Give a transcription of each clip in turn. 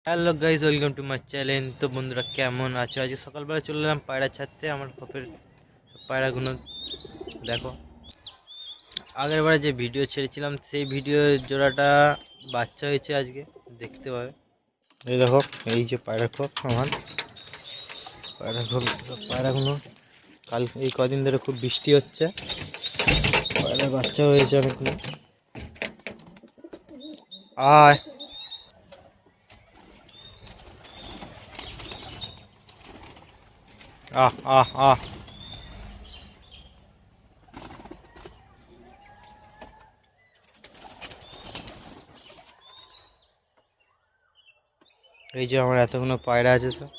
Hello guys, welcome to my channel. তো বন্ধুরা কেমন আছো? আজকে সকালবেলা চলে এলাম পায়রা ছাড়তে। আমার খপের পায়রাগুলো দেখো, আগের বারে যে ভিডিও ছেড়েছিলাম সেই ভিডিও জোড়াটা বাচ্চা হয়েছে আজকে, দেখতে পাবে। এই দেখো, এই যে পায়রা খোপ আমার পায়রা খোপ। পায়রাগুলো এই কদিন ধরে খুব বৃষ্টি হচ্ছে, পায়রার বাচ্চা হয়েছে অনেকগুলো। আয় আহ আহ আহ এই যে আমার এতগুলো পায়রা আছে সব।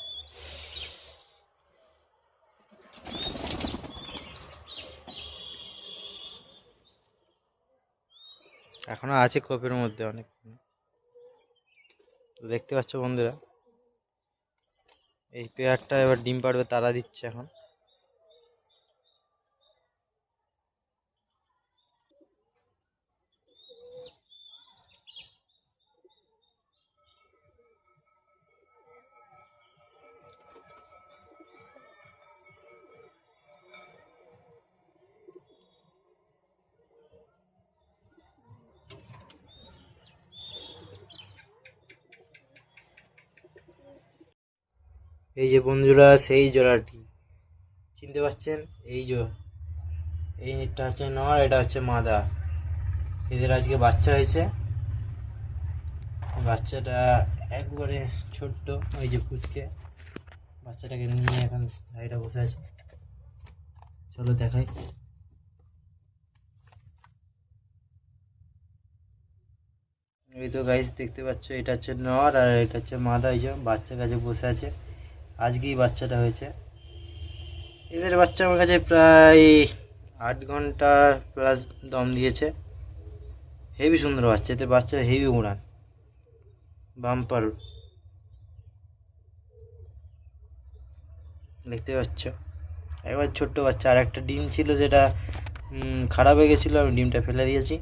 এখনো আছে খোপের মধ্যে অনেক। দেখতে পাচ্ছ বন্ধুরা, এই পেয়ারটা এবার ডিম পাড়বে, তারা দিচ্ছে এখন। এই যে বন্ধুরা, সেই জোড়াটি চিনতে পারছেন? এইটা হচ্ছে নর, এটা হচ্ছে মাদা। এদের আজকে বাচ্চা হয়েছে। বাচ্চাটা একবারে ছোট্ট, ওই যে পুচকে বাচ্চাটাকে নিয়ে এখন ভাইটা বসে আছে। চলো দেখাই। এই তো গাইস, দেখতে পাচ্ছ, এটা হচ্ছে নর আর এটা হচ্ছে মাদা। এই যে বাচ্চার কাছে বসে আছে, আজকেই বাচ্চাটা হয়েছে। এদের বাচ্চা আমার কাছে প্রায় 8 ঘন্টা প্লাস দম দিয়েছে। হেভি সুন্দর বাচ্চা, এদের বাচ্চা হেভি উড়ান, বাম্পার। দেখতে পাচ্ছ, একবার ছোট্ট বাচ্চা। আর একটা ডিম ছিল, যেটা খারাপ হয়ে গেছিলো, আমি ডিমটা ফেলে দিয়েছি।